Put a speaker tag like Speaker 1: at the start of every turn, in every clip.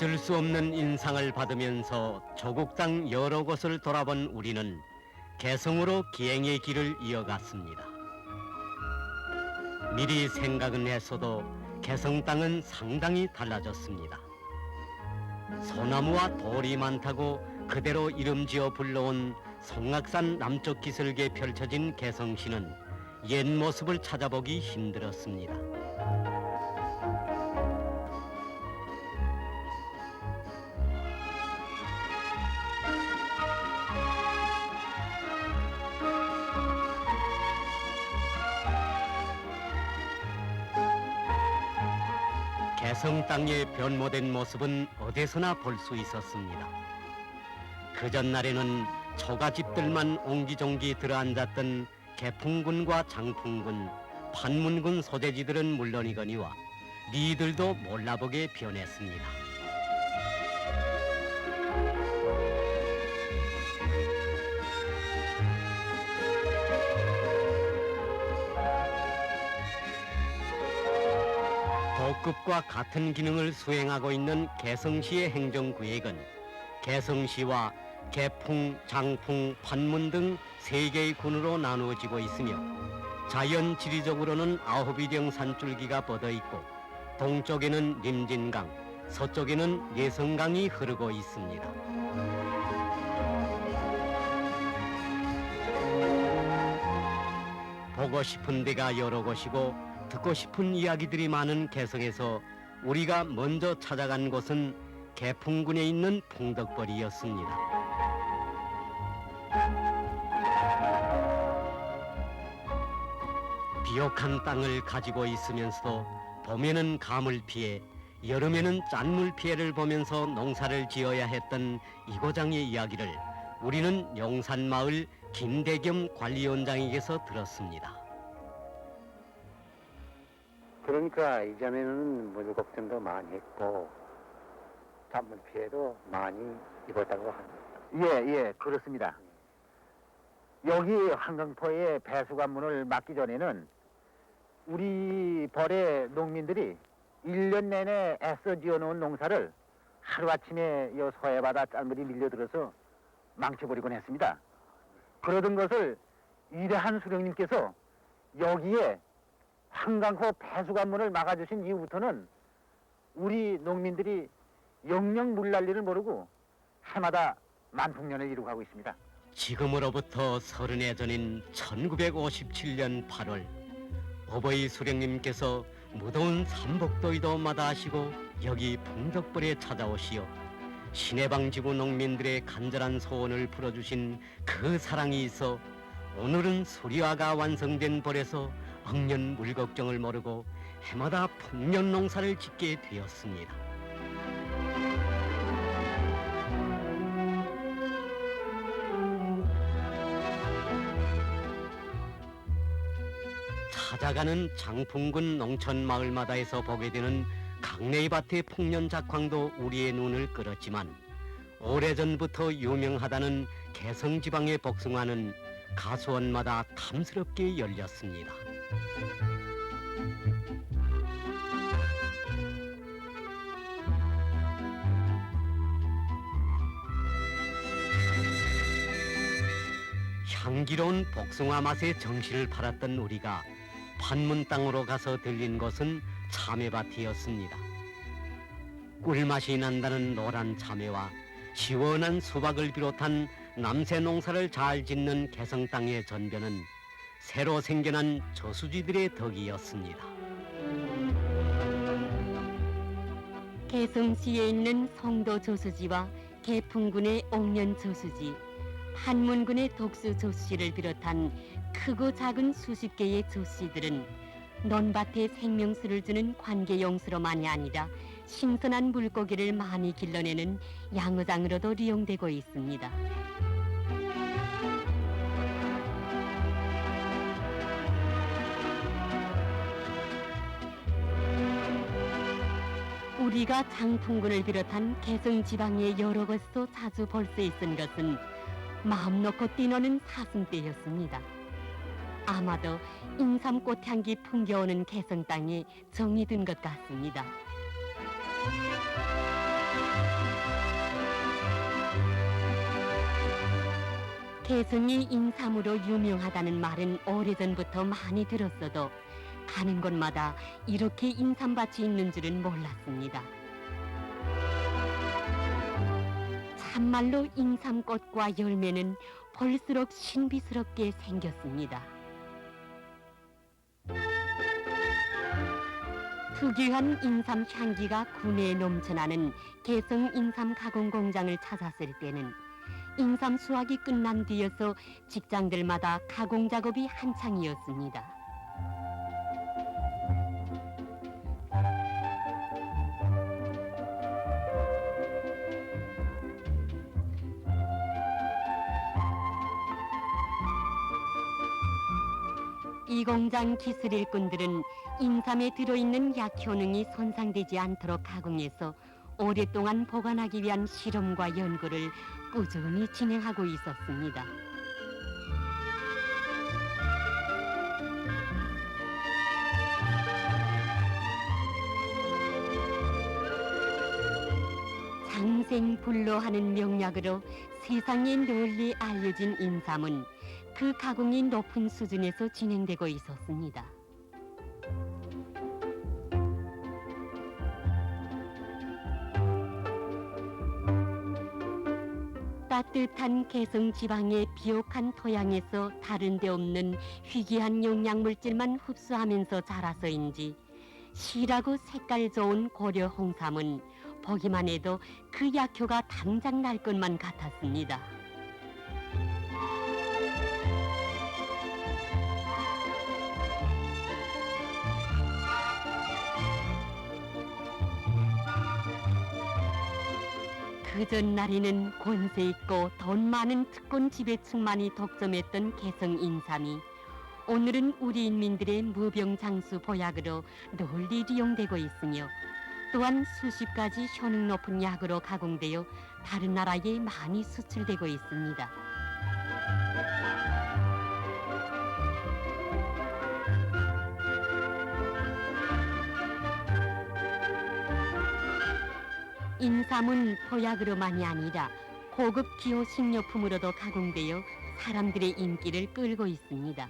Speaker 1: 잊을 수 없는 인상을 받으면서 조국 땅 여러 곳을 돌아본 우리는 개성으로 기행의 길을 이어갔습니다. 미리 생각은 했어도 개성 땅은 상당히 달라졌습니다. 소나무와 돌이 많다고 그대로 이름지어 불러온 송악산 남쪽 기슭에 펼쳐진 개성시는 옛 모습을 찾아보기 힘들었습니다. 개성 땅의 변모된 모습은 어디서나 볼 수 있었습니다. 그 전날에는 초가집들만 옹기종기 들어앉았던 개풍군과 장풍군, 판문군 소재지들은 물론이거니와 니들도 몰라보게 변했습니다. 도급과 같은 기능을 수행하고 있는 개성시의 행정구역은 개성시와 개풍, 장풍, 판문 등 3개의 군으로 나누어지고 있으며 자연 지리적으로는 9이령 산줄기가 뻗어 있고 동쪽에는 림진강, 서쪽에는 예성강이 흐르고 있습니다. 보고 싶은 데가 여러 곳이고 듣고 싶은 이야기들이 많은 개성에서 우리가 먼저 찾아간 곳은 개풍군에 있는 풍덕벌이였습니다. 비옥한 땅을 가지고 있으면서도 봄에는 가물 피해, 여름에는 짠물 피해를 보면서 농사를 지어야 했던 이 고장의 이야기를 우리는 용산마을 김대겸 관리원장에게서 들었습니다.
Speaker 2: 그러니까 이전에는 물 걱정도 많이 했고 짠물 피해도 많이 입었다고 합니다. 예, 그렇습니다. 여기 한강포에 배수관문을 막기 전에는 우리 벌의 농민들이 1년 내내 애써 지어놓은 농사를 하루아침에 이 서해바다 짠물이 밀려들어서 망쳐버리곤 했습니다. 그러던 것을 위대한 수령님께서 여기에 한강호 배수관문을 막아주신 이후부터는 우리 농민들이 영영 물난리를 모르고 해마다 만풍년을 이루고 가고 있습니다.
Speaker 1: 지금으로부터 30해 전인 1957년 8월 어버이 수령님께서 무더운 삼복도이도 마다하시고 여기 풍덕벌에 찾아오시어 신해방지구 농민들의 간절한 소원을 풀어주신 그 사랑이 있어 오늘은 수리화가 완성된 벌에서 억년 물 걱정을 모르고 해마다 풍년 농사를 짓게 되었습니다. 찾아가는 장풍군 농촌마을마다에서 보게 되는 강내의 밭의 풍년작황도 우리의 눈을 끌었지만 오래전부터 유명하다는 개성지방의 복숭아는 가수원마다 탐스럽게 열렸습니다. 향기로운 복숭아 맛에 정신을 팔았던 우리가 판문 땅으로 가서 들린 것은 참외밭이었습니다. 꿀맛이 난다는 노란 참외와 시원한 수박을 비롯한 남새 농사를 잘 짓는 개성 땅의 전변은 새로 생겨난 저수지들의 덕이었습니다.
Speaker 3: 개성시에 있는 송도 저수지와 개풍군의 옥년 저수지, 판문군의 독수 저수지를 비롯한 크고 작은 수십 개의 저수지들은 논밭에 생명수를 주는 관계용수로만이 아니라 신선한 물고기를 많이 길러내는 양어장으로도 이용되고 있습니다. 우리가 장풍군을 비롯한 개성 지방의 여러 곳에서 자주 볼 수 있은 것은 마음 놓고 뛰노는 사슴떼였습니다. 아마도 인삼 꽃향기 풍겨오는 개성 땅에 정이 든 것 같습니다. 개성이 인삼으로 유명하다는 말은 오래전부터 많이 들었어도 가는 곳마다 이렇게 인삼밭이 있는 줄은 몰랐습니다. 참말로 인삼꽃과 열매는 볼수록 신비스럽게 생겼습니다. 특유한 인삼 향기가 구내에 넘쳐나는 개성 인삼 가공 공장을 찾았을 때는 인삼 수확이 끝난 뒤여서 직장들마다 가공 작업이 한창이었습니다. 이 공장 기술 일꾼들은 인삼에 들어있는 약 효능이 손상되지 않도록 가공해서 오랫동안 보관하기 위한 실험과 연구를 꾸준히 진행하고 있었습니다. 장생불로하는 명약으로 세상에 널리 알려진 인삼은 그 가공이 높은 수준에서 진행되고 있었습니다. 따뜻한 개성 지방의 비옥한 토양에서 다른 데 없는 희귀한 영양물질만 흡수하면서 자라서인지 실하고 색깔 좋은 고려 홍삼은 보기만 해도 그 약효가 당장 날 것만 같았습니다. 그 전날에는 권세 있고 돈 많은 특권 지배층만이 독점했던 개성 인삼이 오늘은 우리 인민들의 무병장수 보약으로 널리 이용되고 있으며 또한 수십 가지 효능 높은 약으로 가공되어 다른 나라에 많이 수출되고 있습니다. 인삼은 보약으로만이 아니라 고급 기호 식료품으로도 가공되어 사람들의 인기를 끌고 있습니다.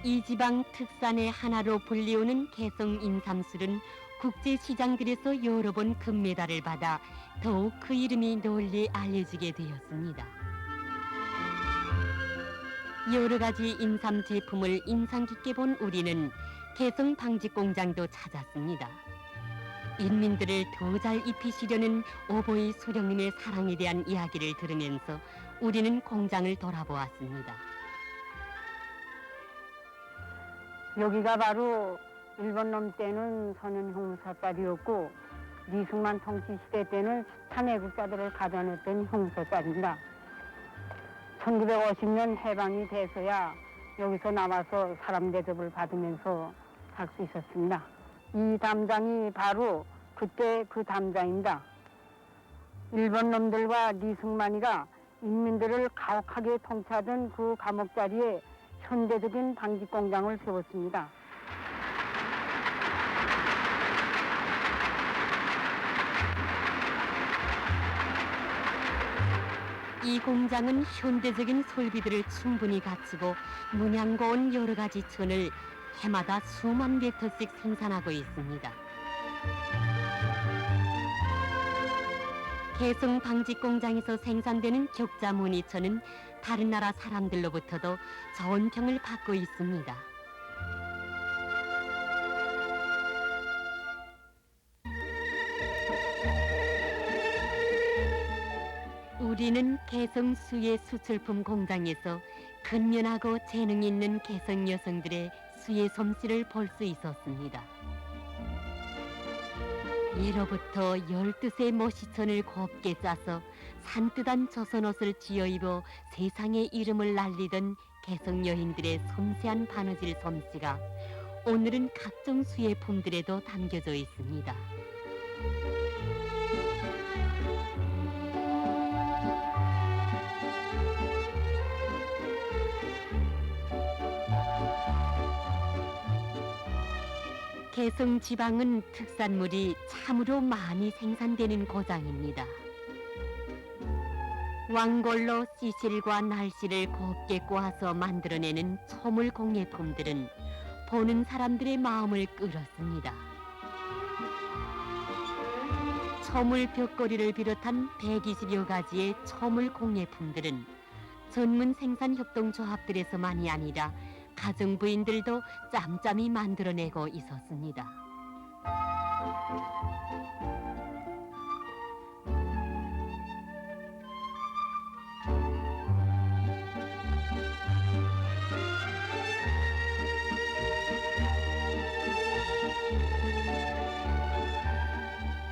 Speaker 3: 이 지방 특산의 하나로 불리우는 개성 인삼술은 국제시장들에서 여러 번 금메달을 받아 더욱 그 이름이 널리 알려지게 되었습니다. 여러 가지 인삼 제품을 인상 깊게 본 우리는 개성 방직 공장도 찾았습니다. 인민들을 더 잘 입히시려는 오보이 수령님의 사랑에 대한 이야기를 들으면서 우리는 공장을 돌아보았습니다.
Speaker 4: 여기가 바로 일본 놈 때는 선은 형사딸이었고 니승만 통치 시대 때는 숱한 애국자들을 가둬냈던 형사딸입니다. 1950년 해방이 돼서야 여기서 나와서 사람 대접을 받으면서 살 수 있었습니다. 이 담장이 바로 그때 그 담장입니다. 일본 놈들과 니승만이가 인민들을 가혹하게 통치하던 그 감옥 자리에 현대적인 방직 공장을 세웠습니다.
Speaker 3: 이 공장은 현대적인 설비들을 충분히 갖추고 문양고운 여러 가지 천을 해마다 수만 배터씩 생산하고 있습니다. 개성 방직 공장에서 생산되는 격자 무늬천은 다른 나라 사람들로부터도 좋은 평을 받고 있습니다. 우리는 개성 수의 수출품 공장에서 근면하고 재능 있는 개성 여성들의 수의 솜씨를 볼 수 있었습니다. 예로부터 12세 모시천을 곱게 짜서 산뜻한 조선옷을 지어 입어 세상의 이름을 날리던 개성 여인들의 섬세한 바느질 솜씨가 오늘은 각종 수예품들에도 담겨져 있습니다. 개성 지방은 특산물이 참으로 많이 생산되는 고장입니다. 왕골로 씨실과 날씨를 곱게 꼬아서 만들어내는 소물 공예품들은 보는 사람들의 마음을 끌었습니다. 소물 벽걸이를 비롯한 120여 가지의 소물 공예품들은 전문 생산협동조합들에서만이 아니라 가정부인들도 짬짬이 만들어내고 있었습니다.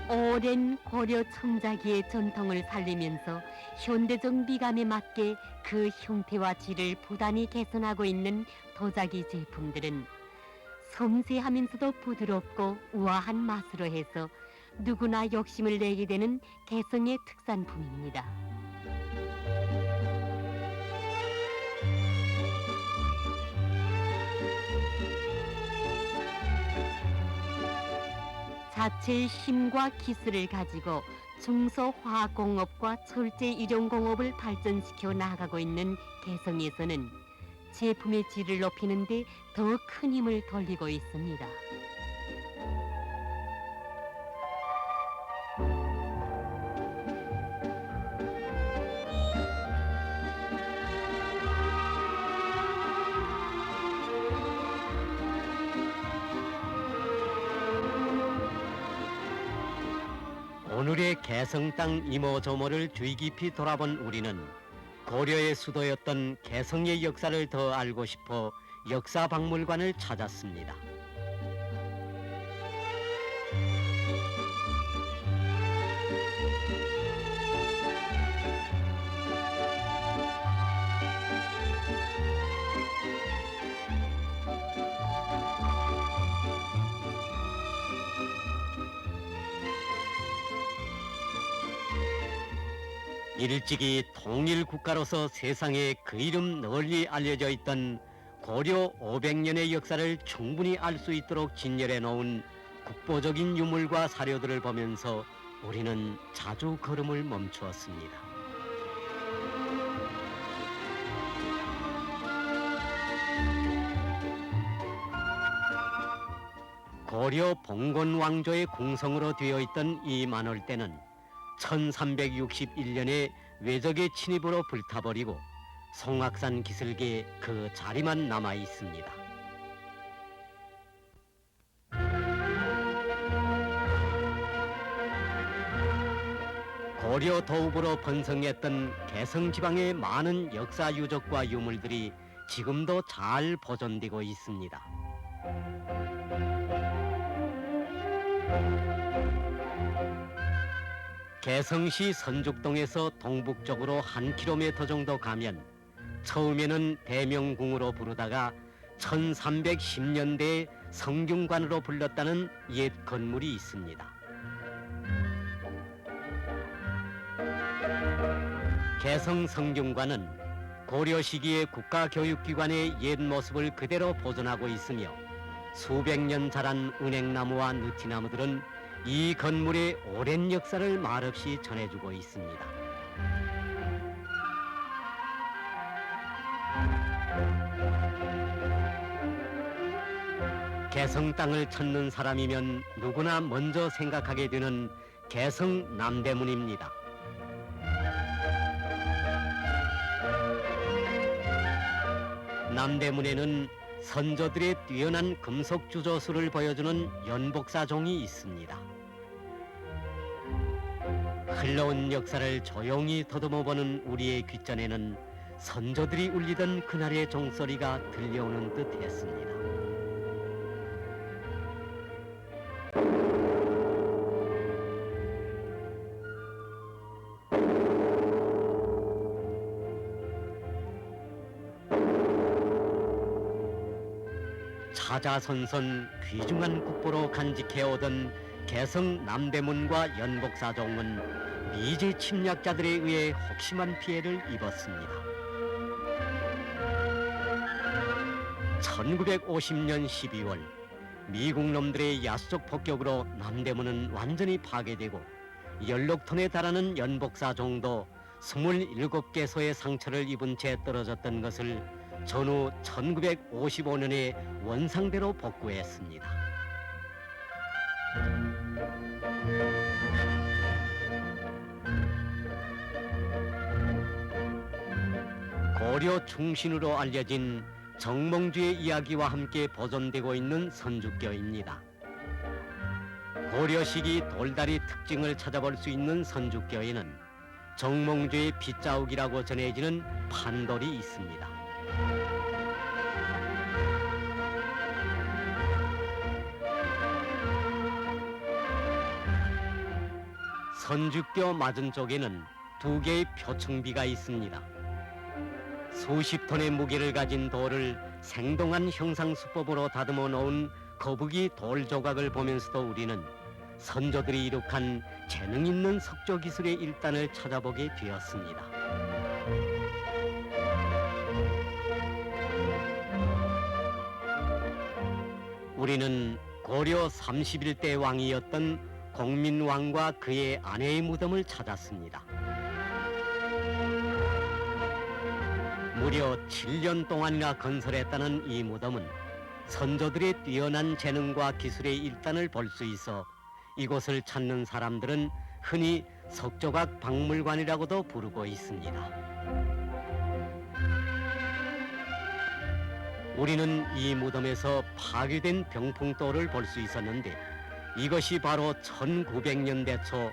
Speaker 3: 오랜 고려 청자기의 전통을 살리면서 현대적 미감에 맞게 그 형태와 질을 부단히 개선하고 있는 도자기 제품들은 섬세하면서도 부드럽고 우아한 맛으로 해서 누구나 욕심을 내게 되는 개성의 특산품입니다. 자체의 힘과 기술을 가지고 중소화학공업과 철제일용공업을 발전시켜 나가고 있는 개성에서는 제품의 질을 높이는 데 더 큰 힘을 돌리고 있습니다.
Speaker 1: 오늘의 개성 땅 이모저모를 주의 깊이 돌아본 우리는 고려의 수도였던 개성의 역사를 더 알고 싶어 역사박물관을 찾았습니다. 일찍이 통일국가로서 세상에 그 이름 널리 알려져 있던 고려 500년의 역사를 충분히 알 수 있도록 진열해 놓은 국보적인 유물과 사료들을 보면서 우리는 자주 걸음을 멈추었습니다. 고려 봉건 왕조의 궁성으로 되어 있던 이 만월대는 1361년에 외적의 침입으로 불타버리고 송악산 기슭에 그 자리만 남아 있습니다. 고려 도읍으로 번성했던 개성 지방의 많은 역사 유적과 유물들이 지금도 잘 보존되고 있습니다. 개성시 선죽동에서 동북쪽으로 1km 정도 가면 처음에는 대명궁으로 부르다가 1310년대에 성균관으로 불렀다는 옛 건물이 있습니다. 개성 성균관은 고려 시기의 국가교육기관의 옛 모습을 그대로 보존하고 있으며 수백 년 자란 은행나무와 느티나무들은 이 건물의 오랜 역사를 말없이 전해주고 있습니다. 개성 땅을 찾는 사람이면 누구나 먼저 생각하게 되는 개성 남대문입니다. 남대문에는 선조들의 뛰어난 금속 주조술을 보여주는 연복사종이 있습니다. 흘러온 역사를 조용히 더듬어보는 우리의 귓전에는 선조들이 울리던 그날의 종소리가 들려오는 듯 했습니다. 사자선선 귀중한 국보로 간직해오던 개성 남대문과 연복사종은 미제 침략자들에 의해 혹심한 피해를 입었습니다. 1950년 12월 미국 놈들의 야수적 폭격으로 남대문은 완전히 파괴되고 16톤에 달하는 연복사 정도 27개소의 상처를 입은 채 떨어졌던 것을 전후 1955년에 원상대로 복구했습니다. 고려 충신으로 알려진 정몽주의 이야기와 함께 보존되고 있는 선주교입니다. 고려 시기 돌다리 특징을 찾아볼 수 있는 선주교에는 정몽주의 빗자욱이라고 전해지는 판돌이 있습니다. 선주교 맞은 쪽에는 2개의 표층비가 있습니다. 수십 톤의 무게를 가진 돌을 생동한 형상수법으로 다듬어 놓은 거북이 돌 조각을 보면서도 우리는 선조들이 이룩한 재능 있는 석조 기술의 일단을 찾아보게 되었습니다. 우리는 고려 31대 왕이었던 공민왕과 그의 아내의 무덤을 찾았습니다. 무려 7년 동안이나 건설했다는 이 무덤은 선조들의 뛰어난 재능과 기술의 일단을 볼 수 있어 이곳을 찾는 사람들은 흔히 석조각 박물관이라고도 부르고 있습니다. 우리는 이 무덤에서 파괴된 병풍돌을 볼 수 있었는데 이것이 바로 1900년대 초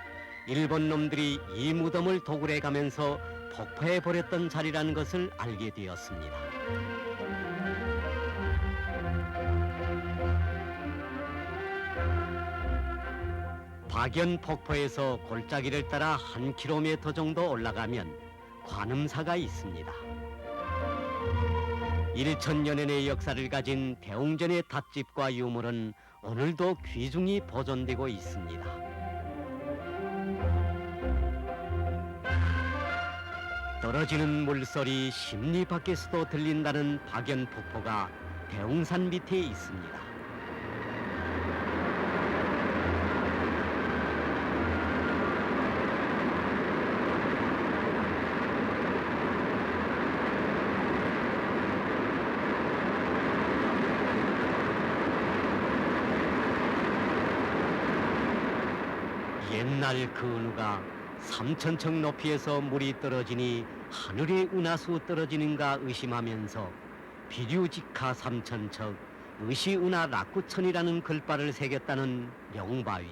Speaker 1: 일본 놈들이 이 무덤을 도굴해 가면서 폭파해버렸던 자리라는 것을 알게 되었습니다. 박연 폭포에서 골짜기를 따라 1km 정도 올라가면 관음사가 있습니다. 1000년의 역사를 가진 대웅전의 닷집과 유물은 오늘도 귀중히 보존되고 있습니다. 떨어지는 물소리 십리 밖에서도 들린다는 박연 폭포가 대웅산 밑에 있습니다. 옛날 그 은우가 3000층 높이에서 물이 떨어지니 하늘의 은하수 떨어지는가 의심하면서 비류직하 3000척 의시은하 락구천이라는 글발을 새겼다는 명바위.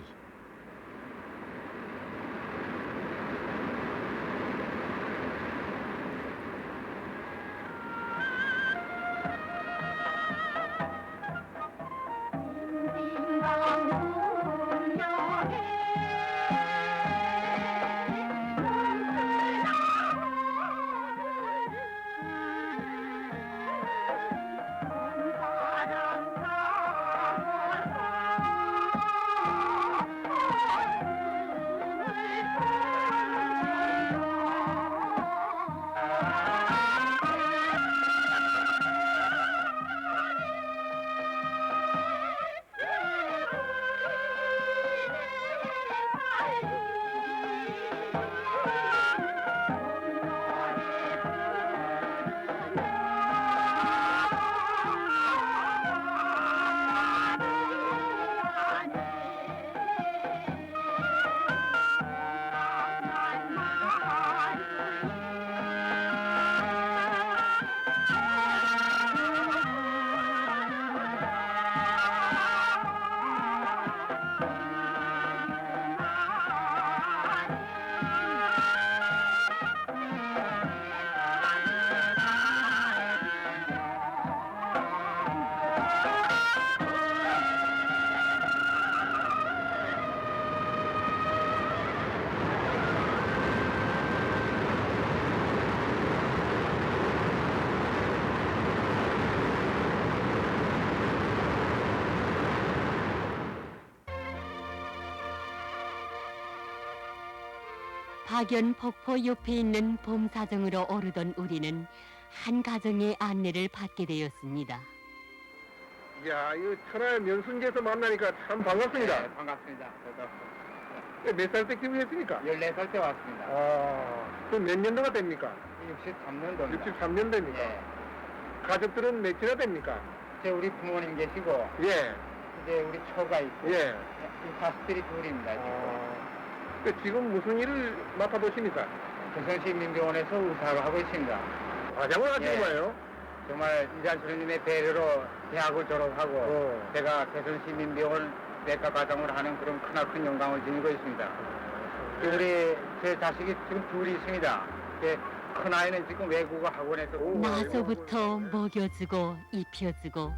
Speaker 3: 박연 폭포 옆에 있는 봄사정으로 오르던 우리는 한 가정의 안내를 받게 되었습니다.
Speaker 5: 야, 이 천하의 명순지에서 만나니까 참 반갑습니다.
Speaker 2: 네, 반갑습니다.
Speaker 5: 몇 살 때 기부했습니까?
Speaker 2: 14살 때 왔습니다.
Speaker 5: 그럼 몇 년도가 됩니까?
Speaker 2: 63년도입니다.
Speaker 5: 63년 됩니까?
Speaker 2: 예.
Speaker 5: 가족들은 몇이나 됩니까?
Speaker 2: 이제 우리 부모님 계시고,
Speaker 5: 예,
Speaker 2: 이제 우리 처가 있고,
Speaker 5: 예.
Speaker 2: 이 가족들이 둘입니다.
Speaker 5: 지금 무슨 일을 맡아보십니까?
Speaker 2: 개성시민병원에서 의사를 하고 있습니다.
Speaker 5: 과장을 하시는
Speaker 2: 예.
Speaker 5: 거예요?
Speaker 2: 정말 이산수령님의 배려로 대학을 졸업하고, 제가 개성시민병원 내과 과장을 하는 그런 크나큰 영광을 지니고 있습니다. 우리 제 자식이 지금 둘이 있습니다. 큰 아이는 지금 외국어 학원에서
Speaker 3: 나서부터 먹여주고 입혀주고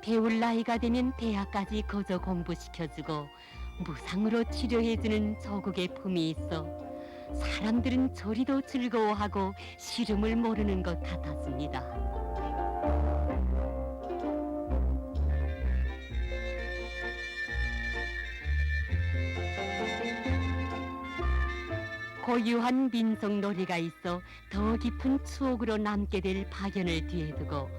Speaker 3: 배울 나이가 되면 대학까지 거저 공부시켜주고 무상으로 치료해주는 조국의 품이 있어 사람들은 저리도 즐거워하고 시름을 모르는 것 같았습니다. 고유한 민속놀이가 있어 더 깊은 추억으로 남게 될 박연을 뒤에 두고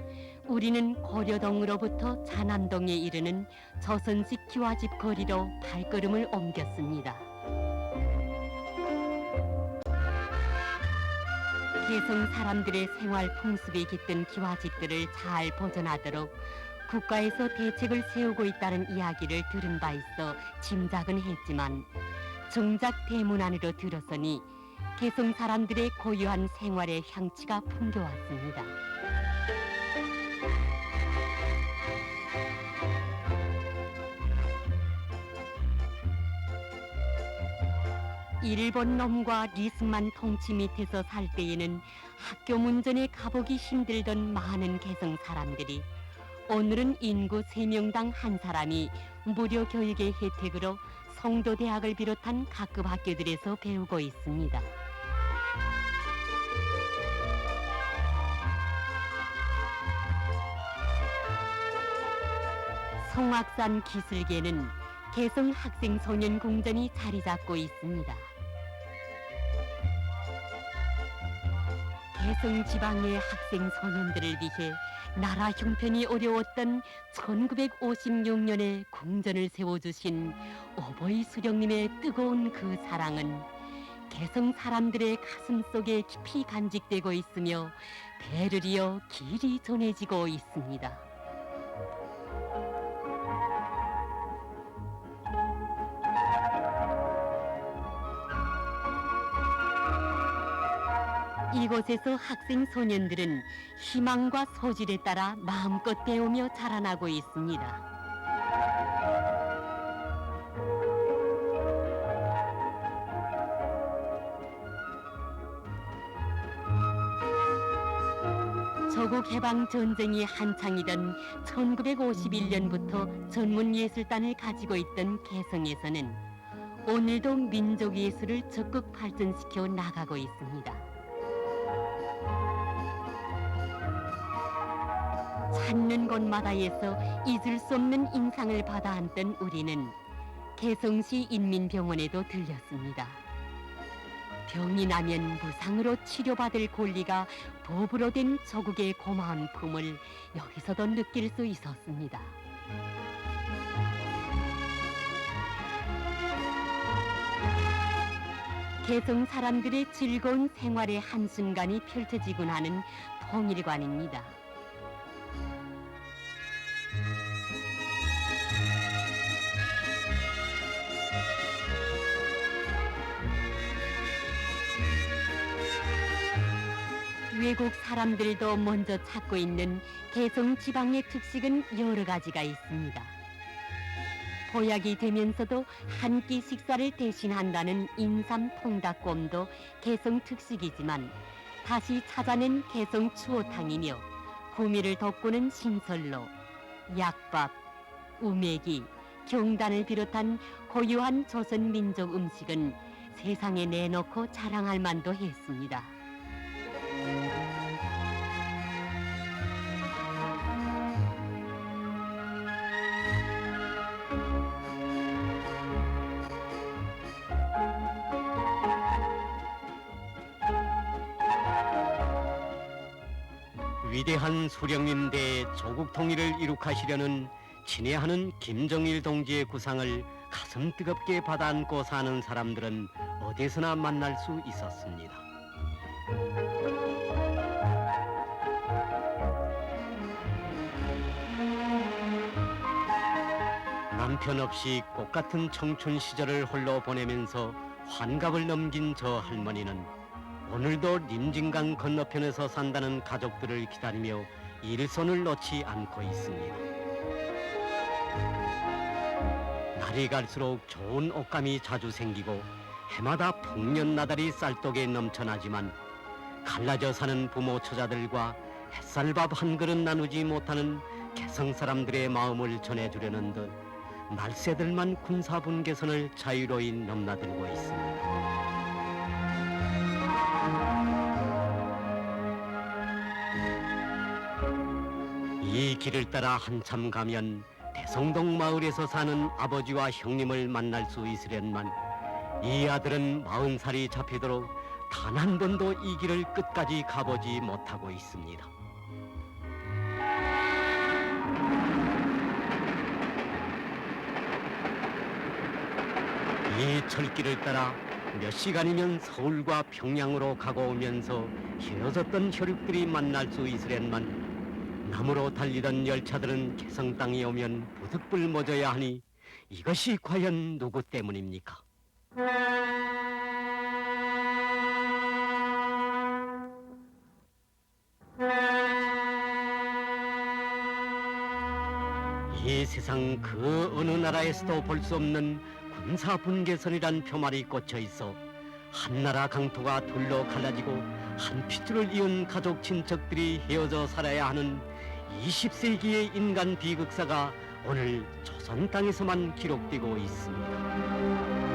Speaker 3: 우리는 고려동으로부터 잔암동에 이르는 조선식 기와집 거리로 발걸음을 옮겼습니다. 개성 사람들의 생활 풍습이 깃든 기와집들을 잘 보존하도록 국가에서 대책을 세우고 있다는 이야기를 들은 바 있어 짐작은 했지만 정작 대문 안으로 들어서니 개성 사람들의 고유한 생활의 향취가 풍겨왔습니다. 일본 놈과 리승만 통치 밑에서 살 때에는 학교 문전에 가보기 힘들던 많은 개성 사람들이 오늘은 인구 3명당 한 사람이 무료 교육의 혜택으로 성도대학을 비롯한 각급 학교들에서 배우고 있습니다. 송악산 기술계는 개성 학생소년궁전이 자리 잡고 있습니다. 개성 지방의 학생 소년들을 위해 나라 형편이 어려웠던 1956년에 궁전을 세워주신 오보이 수령님의 뜨거운 그 사랑은 개성 사람들의 가슴 속에 깊이 간직되고 있으며 배를 이어 길이 전해지고 있습니다. 이곳에서 학생 소년들은 희망과 소질에 따라 마음껏 배우며 자라나고 있습니다. 조국 해방 전쟁이 한창이던 1951년부터 전문예술단을 가지고 있던 개성에서는 오늘도 민족예술을 적극 발전시켜 나가고 있습니다. 찾는 곳마다에서 잊을 수 없는 인상을 받아 안던 우리는 개성시 인민병원에도 들렸습니다. 병이 나면 무상으로 치료받을 권리가 법으로 된 조국의 고마운 품을 여기서도 느낄 수 있었습니다. 개성 사람들의 즐거운 생활의 한순간이 펼쳐지곤 하는 통일관입니다. 외국 사람들도 먼저 찾고 있는 개성 지방의 특식은 여러 가지가 있습니다. 보약이 되면서도 한 끼 식사를 대신한다는 인삼 통닭곰도 개성 특식이지만 다시 찾아낸 개성 추어탕이며 구미를 돋구는 신설로, 약밥, 우메기, 경단을 비롯한 고유한 조선 민족 음식은 세상에 내놓고 자랑할 만도 했습니다.
Speaker 1: 위대한 수령님 대 조국 통일을 이룩하시려는 친애하는 김정일 동지의 구상을 가슴 뜨겁게 받아안고 사는 사람들은 어디서나 만날 수 있었습니다. 남편 없이 꽃 같은 청춘 시절을 홀로 보내면서 환갑을 넘긴 저 할머니는 오늘도 님진강 건너편에서 산다는 가족들을 기다리며 일손을 놓지 않고 있습니다. 날이 갈수록 좋은 옷감이 자주 생기고 해마다 풍년나달이 쌀독에 넘쳐나지만 갈라져 사는 부모 처자들과 햇살밥 한 그릇 나누지 못하는 개성 사람들의 마음을 전해주려는 듯 날새들만 군사분계선을 자유로이 넘나들고 있습니다. 이 길을 따라 한참 가면 대성동 마을에서 사는 아버지와 형님을 만날 수 있으련만 이 아들은 40살이 잡히도록 단 한 번도 이 길을 끝까지 가보지 못하고 있습니다. 이 철길을 따라 몇 시간이면 서울과 평양으로 가고 오면서 헤어졌던 혈육들이 만날 수 있으련만 남으로 달리던 열차들은 개성 땅에 오면 부득불 멎어야 하니 이것이 과연 누구 때문입니까? 이 세상 그 어느 나라에서도 볼 수 없는 군사분계선이란 표말이 꽂혀 있어 한나라 강토가 둘로 갈라지고 한 핏줄을 이은 가족 친척들이 헤어져 살아야 하는 20세기의 인간 비극사가 오늘 조선 땅에서만 기록되고 있습니다.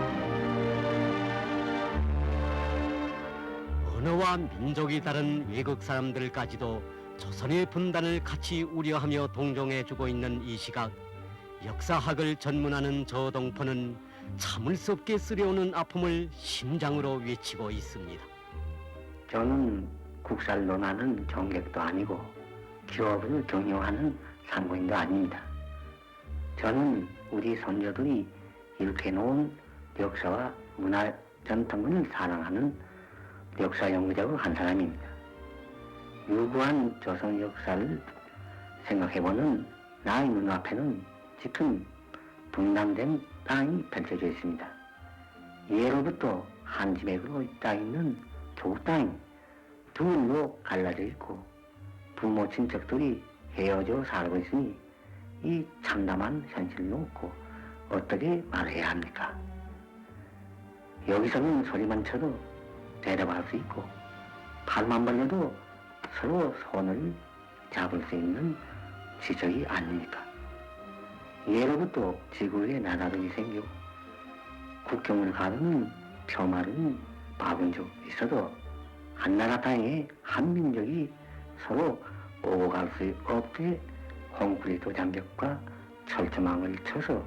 Speaker 1: 언어와 민족이 다른 외국 사람들까지도 조선의 분단을 같이 우려하며 동정해주고 있는 이 시각, 역사학을 전문하는 저 동포는 참을 수 없게 쓰려오는 아픔을 심장으로 외치고 있습니다.
Speaker 6: 저는 국사를 논하는 정객도 아니고 기업을 경영하는 상고인도 아닙니다. 저는 우리 선조들이 이렇게 놓은 역사와 문화 전통을 사랑하는 역사 연구자의 한 사람입니다. 유구한 조선 역사를 생각해보는 나의 눈앞에는 지금 분단된 땅이 펼쳐져 있습니다. 예로부터 한 지맥으로 있다 있는 교국 땅이 둘로 갈라져 있고 부모 친척들이 헤어져 살고 있으니 이 참담한 현실을 놓고 어떻게 말해야 합니까? 여기서는 소리만 쳐도 대답할 수 있고 팔만 벌려도 서로 손을 잡을 수 있는 지적이 아닙니까? 예로부터 지구에 나라들이 생기고 국경을 가르는 표마른 박은 적 있어도 한나라 땅에 한 민족이 서로 오고 갈 수 없게 콘크리트 장벽과 철조망을 쳐서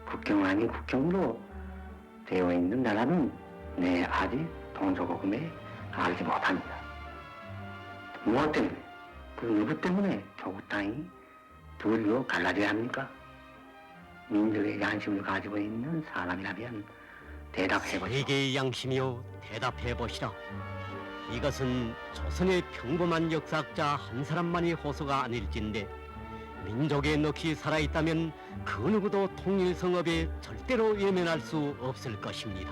Speaker 6: 국경 아닌 국경으로 되어 있는 나라는 내 아직 동서고금에 알지 못합니다. 무엇 때문에, 그 누구 때문에 조국 땅이 둘로 갈라져야 합니까? 민족의 양심을 가지고 있는 사람이라면 대답해보시오.
Speaker 1: 세계의 양심이요, 대답해보시라. 이것은 조선의 평범한 역사학자 한 사람만이 호소가 아닐진데 민족의 넋이 살아있다면 그 누구도 통일성업에 절대로 외면할 수 없을 것입니다.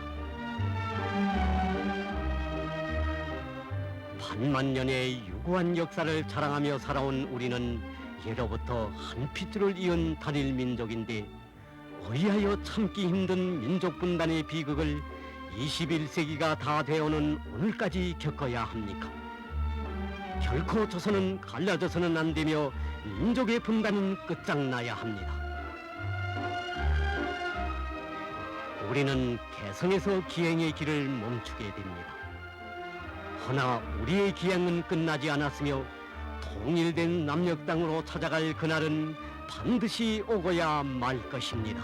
Speaker 1: 반만년의 유구한 역사를 자랑하며 살아온 우리는 예로부터 한 핏줄을 이은 단일 민족인데 어이하여 참기 힘든 민족 분단의 비극을 21세기가 다 되어오는 오늘까지 겪어야 합니까? 결코 조선은 갈라져서는 안 되며 민족의 분단은 끝장나야 합니다. 우리는 개성에서 기행의 길을 멈추게 됩니다. 허나 우리의 기행은 끝나지 않았으며 통일된 남녘 땅으로 찾아갈 그날은 반드시 오고야 말 것입니다.